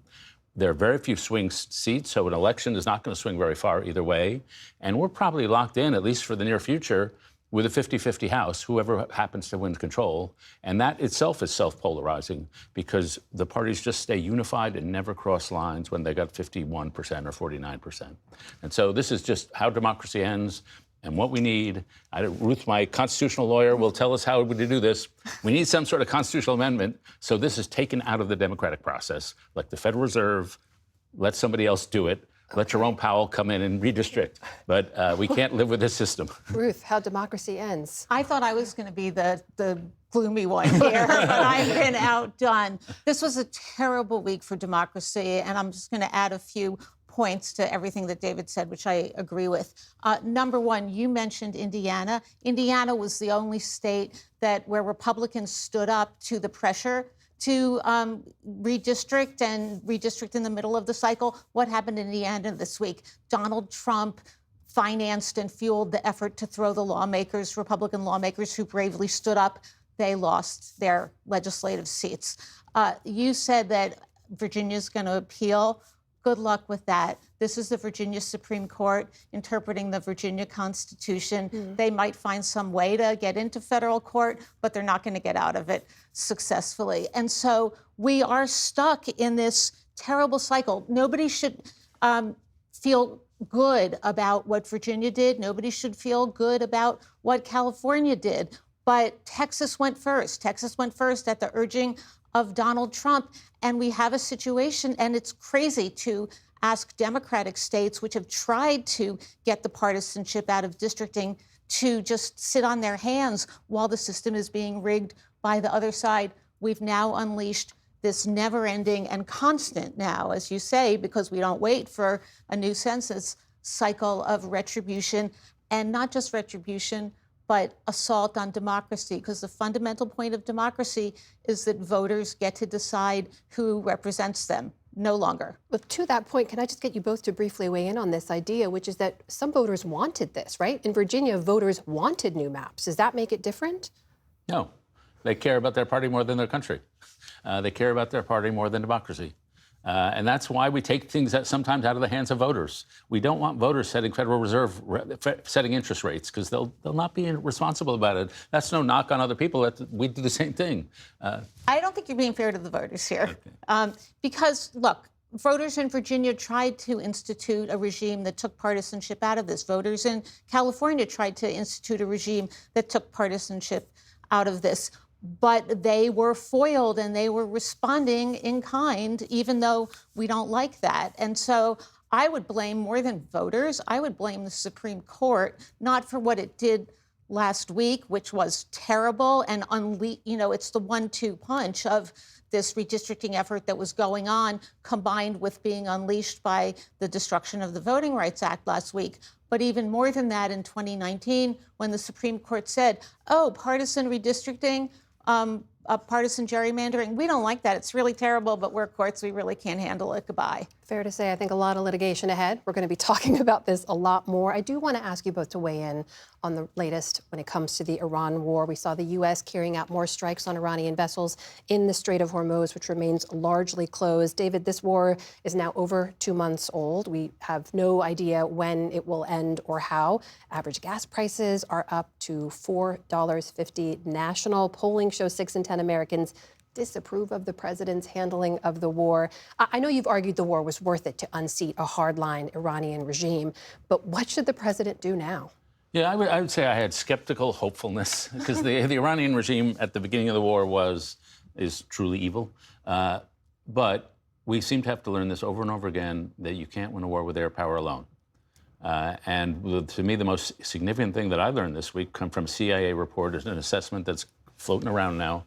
There are very few swing seats, so an election is not going to swing very far either way. And we're probably locked in, at least for the near future, with a 50-50 House, whoever happens to win control. And that itself is self-polarizing because the parties just stay unified and never cross lines when they got 51% or 49%. And so this is just how democracy ends. And what we need, Ruth, my constitutional lawyer, will tell us how we do this. We need some sort of constitutional amendment so this is taken out of the democratic process, like the Federal Reserve. Let somebody else do it. Let Jerome Powell come in and redistrict. But we can't live with this system. Ruth, how democracy ends. I thought I was going to be the gloomy one here, but I've been outdone. This was a terrible week for democracy, and I'm just going to add a few points to everything that David said, which I agree with. Number one, you mentioned Indiana. Indiana was the only state where Republicans stood up to the pressure to redistrict in the middle of the cycle. What happened in Indiana this week? Donald Trump financed and fueled the effort to throw the lawmakers, Republican lawmakers who bravely stood up. They lost their legislative seats. You said that Virginia's going to appeal. Good luck with that. This is the Virginia Supreme Court interpreting the Virginia Constitution. They might find some way to get into federal court, but they're not going to get out of it successfully. And so we are stuck in this terrible cycle. Nobody should feel good about what Virginia did. Nobody should feel good about what California did. But Texas went first. Texas went first at the urging of Donald Trump. And we have a situation, and it's crazy to ask Democratic states, which have tried to get the partisanship out of districting, to just sit on their hands while the system is being rigged by the other side. We've now unleashed this never-ending and constant now, as you say, because we don't wait for a new census cycle of retribution, and not just retribution, but assault on democracy, because the fundamental point of democracy is that voters get to decide who represents them, no longer. But to that point, can I just get you both to briefly weigh in on this idea, which is that some voters wanted this, right? In Virginia, voters wanted new maps. Does that make it different? No. They care about their party more than their country. They care about their party more than democracy. And that's why we take things sometimes out of the hands of voters. We don't want voters setting Federal Reserve setting interest rates because they'll not be responsible about it. That's no knock on other people. We do the same thing. I don't think you're being fair to the voters here. Okay. Because, look, voters in Virginia tried to institute a regime that took partisanship out of this. Voters in California tried to institute a regime that took partisanship out of this. But they were foiled and they were responding in kind, even though we don't like that. And so I would blame more than voters. I would blame the Supreme Court, not for what it did last week, which was terrible and it's the 1-2 punch of this redistricting effort that was going on, combined with being unleashed by the destruction of the Voting Rights Act last week. But even more than that, in 2019, when the Supreme Court said, oh, partisan redistricting, partisan gerrymandering, we don't like that. It's really terrible, but we're courts. We really can't handle it. Goodbye. Fair to say, I think a lot of litigation ahead. We're going to be talking about this a lot more. I do want to ask you both to weigh in on the latest when it comes to the Iran war. We saw the U.S. carrying out more strikes on Iranian vessels in the Strait of Hormuz, which remains largely closed. David, this war is now over 2 months old. We have no idea when it will end or how. Average gas prices are up to $4.50 national. Polling shows 6 in 10 Americans disapprove of the president's handling of the war. I know you've argued the war was worth it to unseat a hardline Iranian regime, but what should the president do now? Yeah, I would say I had skeptical hopefulness because the Iranian regime at the beginning of the war is truly evil. But we seem to have to learn this over and over again, that you can't win a war with air power alone. And to me, the most significant thing that I learned this week come from CIA report is an assessment that's floating around now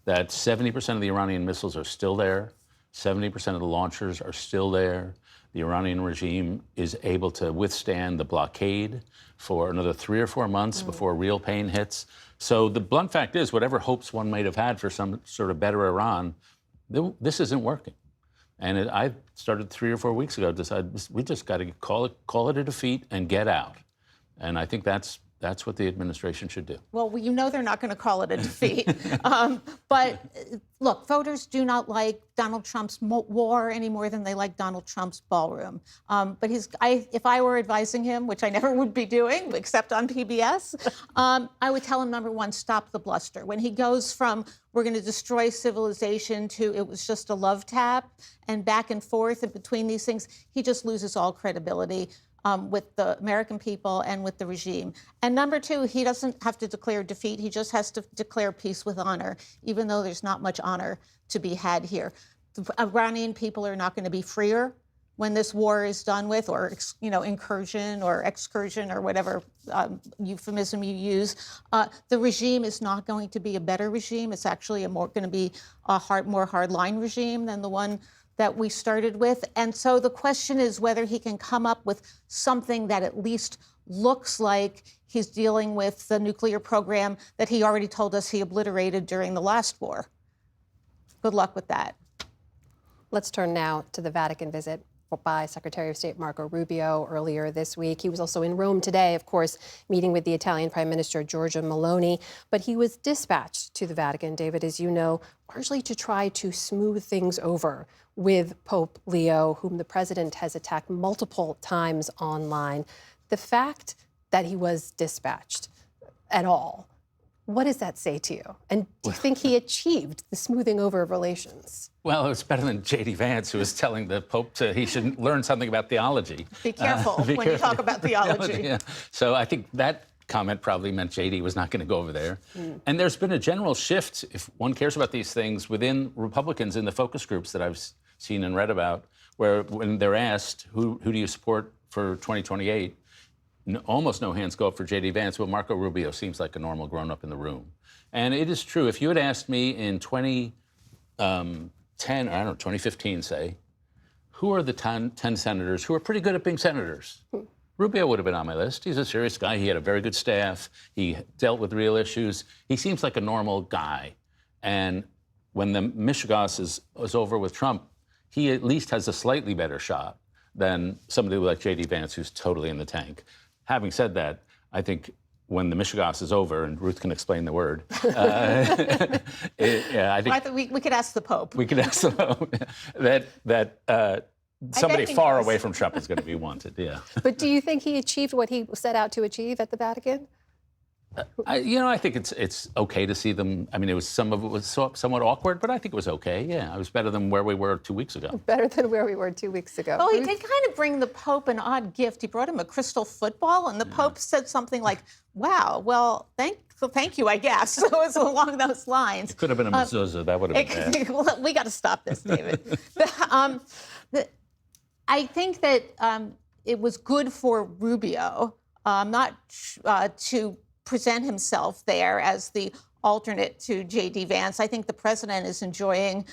that 70% of the Iranian missiles are still there, 70% of the launchers are still there. The Iranian regime is able to withstand the blockade for another 3 or 4 months before real pain hits. So the blunt fact is, whatever hopes one might have had for some sort of better Iran, this isn't working. And I started 3 or 4 weeks ago, decided we just got to call it a defeat and get out. And I think that's what the administration should do. Well, you know they're not going to call it a defeat. But look, voters do not like Donald Trump's war any more than they like Donald Trump's ballroom. But if I were advising him, which I never would be doing, except on PBS, I would tell him, number one, stop the bluster. When he goes from we're going to destroy civilization to it was just a love tap and back and forth and between these things, he just loses all credibility. With the American people and with the regime. And number two, he doesn't have to declare defeat. He just has to declare peace with honor, even though there's not much honor to be had here. The Iranian people are not going to be freer when this war is done with, or incursion or excursion or whatever euphemism you use. The regime is not going to be a better regime. It's actually going to be a more hardline regime than the one that we started with. And so the question is whether he can come up with something that at least looks like he's dealing with the nuclear program that he already told us he obliterated during the last war. Good luck with that. Let's turn now to the Vatican visit by Secretary of State Marco Rubio earlier this week. He was also in Rome today, of course, meeting with the Italian Prime Minister Giorgia Meloni, but he was dispatched to the Vatican, David, as you know, largely to try to smooth things over with Pope Leo, whom the president has attacked multiple times online. The fact that he was dispatched at all, what does that say to you? And do you think he achieved the smoothing over of relations? Well, it was better than J.D. Vance, who was telling the Pope he should learn something about theology. Be careful when you talk about theology. Yeah. So I think that comment probably meant J.D. was not going to go over there. And there's been a general shift, if one cares about these things, within Republicans in the focus groups that I've seen and read about, where when they're asked, who do you support for 2028, almost no hands go up for J.D. Vance, but Marco Rubio seems like a normal grown-up in the room. And it is true. If you had asked me in 2010, or I don't know, 2015, say, who are the 10 senators who are pretty good at being senators? Rubio would have been on my list. He's a serious guy. He had a very good staff. He dealt with real issues. He seems like a normal guy. And when the mishegas is over with Trump, he at least has a slightly better shot than somebody like J.D. Vance, who's totally in the tank. Having said that, I think when the Michigas is over, and Ruth can explain the word, I think we could ask the Pope. We could ask the Pope that somebody far away from Trump is going to be wanted. Yeah. But do you think he achieved what he set out to achieve at the Vatican? I think it's okay to see them. I mean, some of it was somewhat awkward, but I think it was okay. Yeah, it was better than where we were 2 weeks ago. Better than where we were 2 weeks ago. Well, he did kind of bring the Pope an odd gift. He brought him a crystal football, and the Pope said something like, "Wow, well, thank you, I guess." So it was along those lines. It could have been a mezuzah. That would have been bad. Well, we got to stop this, David. I think that it was good for Rubio not to present himself there as the alternate to J.D. Vance. I think the president is enjoying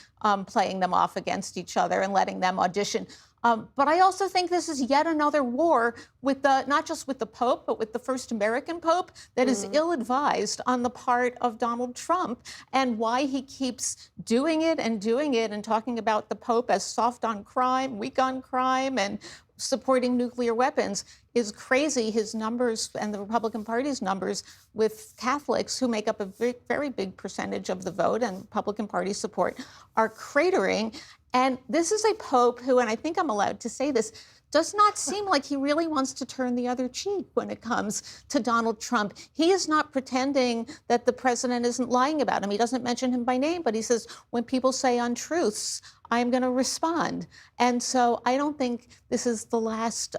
playing them off against each other and letting them audition. But I also think this is yet another war with not just with the Pope, but with the first American Pope that is ill-advised on the part of Donald Trump, and why he keeps doing it and talking about the Pope as soft on crime, weak on crime, and supporting nuclear weapons is crazy. His numbers and the Republican Party's numbers with Catholics, who make up a very big percentage of the vote and Republican Party support, are cratering. And this is a Pope who, and I think I'm allowed to say this, does not seem like he really wants to turn the other cheek when it comes to Donald Trump. He is not pretending that the president isn't lying about him. He doesn't mention him by name, but he says, when people say untruths, I'm going to respond. And so I don't think this is the last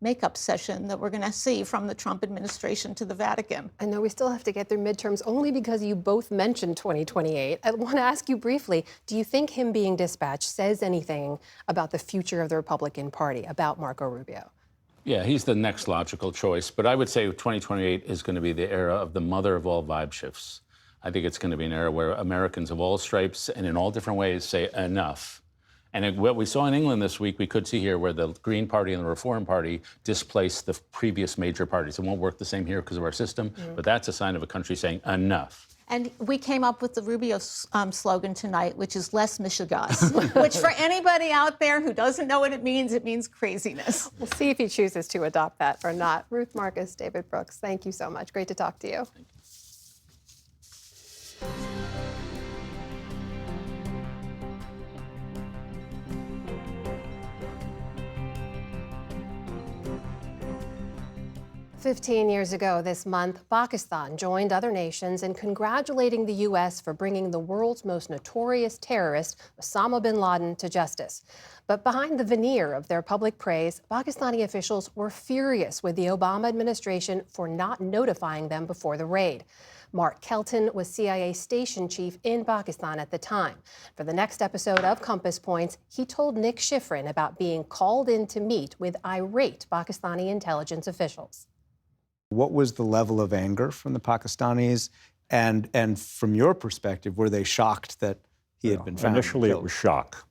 makeup session that we're going to see from the Trump administration to the Vatican. I know we still have to get through midterms only because you both mentioned 2028. I want to ask you briefly, do you think him being dispatched says anything about the future of the Republican Party, about Marco Rubio? Yeah, he's the next logical choice. But I would say 2028 is going to be the era of the mother of all vibe shifts. I think it's going to be an era where Americans of all stripes and in all different ways say enough. And what we saw in England this week, we could see here where the Green Party and the Reform Party displaced the previous major parties. It won't work the same here because of our system, but that's a sign of a country saying enough. And we came up with the Rubio slogan tonight, which is less Michigas, which for anybody out there who doesn't know what it means craziness. We'll see if he chooses to adopt that or not. Ruth Marcus, David Brooks, thank you so much. Great to talk to you. Thank you. 15 years ago this month, Pakistan joined other nations in congratulating the U.S. for bringing the world's most notorious terrorist, Osama bin Laden, to justice. But behind the veneer of their public praise, Pakistani officials were furious with the Obama administration for not notifying them before the raid. Mark Kelton was CIA station chief in Pakistan at the time. For the next episode of Compass Points, he told Nick Schifrin about being called in to meet with irate Pakistani intelligence officials. What was the level of anger from the Pakistanis? And from your perspective, were they shocked that he had been found? Initially, it was shock,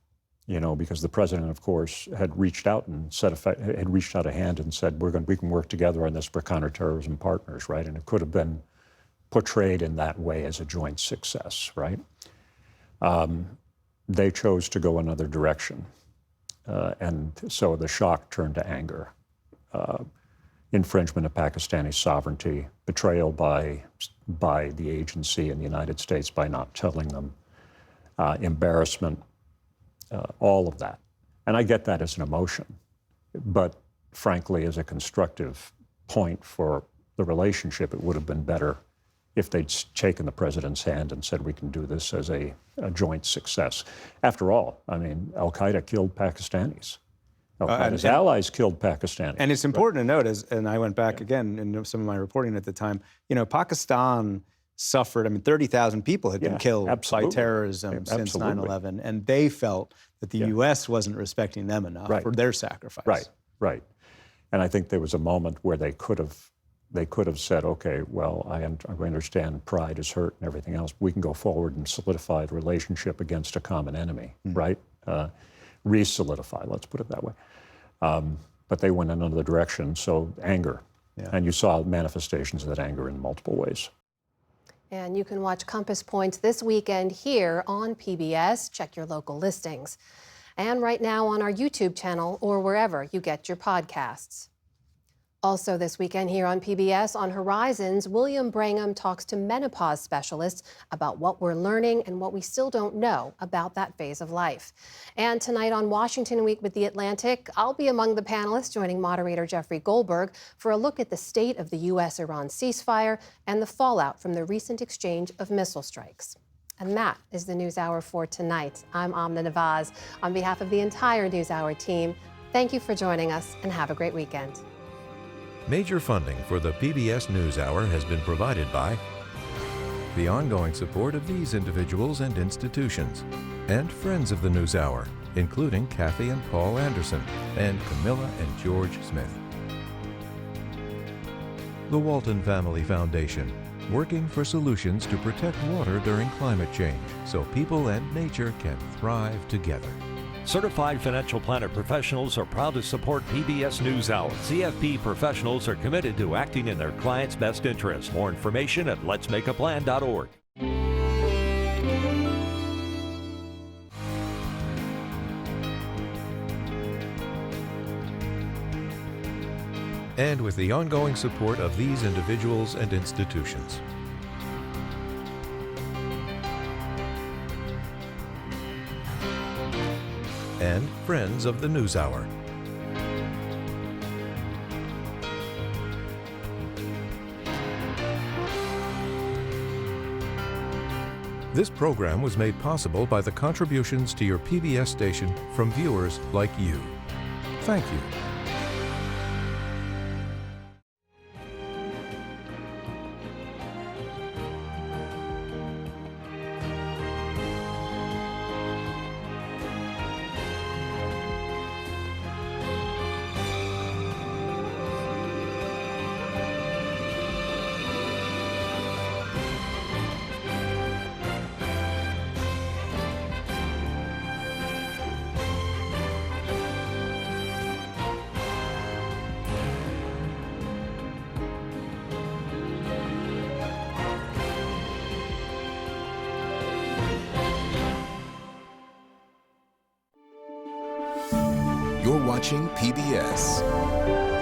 because the president, of course, had reached out a hand and said, we can work together on this for counterterrorism partners, right? And it could have been portrayed in that way as a joint success, right? They chose to go another direction. And so the shock turned to anger. Infringement of Pakistani sovereignty, betrayal by the agency in the United States by not telling them, embarrassment, all of that. And I get that as an emotion, but frankly, as a constructive point for the relationship, it would have been better if they'd taken the president's hand and said, we can do this as a joint success. After all, al-Qaeda killed Pakistanis. His allies killed Pakistanis. And it's important to note, and I went back again in some of my reporting at the time, Pakistan suffered, 30,000 people had been killed by terrorism since 9/11, and they felt that the U.S. wasn't respecting them enough for their sacrifice. Right. And I think there was a moment where they could have said, okay, well, I understand pride is hurt and everything else. We can go forward and solidify the relationship against a common enemy, right? Re-solidify, let's put it that way. But they went in another direction, so anger. And you saw manifestations of that anger in multiple ways. And you can watch Compass Points this weekend here on PBS. Check your local listings. And right now on our YouTube channel or wherever you get your podcasts. Also this weekend here on PBS on Horizons, William Brangham talks to menopause specialists about what we're learning and what we still don't know about that phase of life. And tonight on Washington Week with The Atlantic, I'll be among the panelists joining moderator Jeffrey Goldberg for a look at the state of the U.S.-Iran ceasefire and the fallout from the recent exchange of missile strikes. And that is the NewsHour for tonight. I'm Amna Nawaz. On behalf of the entire NewsHour team, thank you for joining us and have a great weekend. Major funding for the PBS NewsHour has been provided by the ongoing support of these individuals and institutions, and friends of the NewsHour, including Kathy and Paul Anderson, and Camilla and George Smith. The Walton Family Foundation, working for solutions to protect water during climate change so people and nature can thrive together. Certified financial planner professionals are proud to support PBS NewsHour. CFP professionals are committed to acting in their clients' best interest. More information at letsmakeaplan.org. And with the ongoing support of these individuals and institutions. And friends of the NewsHour. This program was made possible by the contributions to your PBS station from viewers like you. Thank you. You're watching PBS.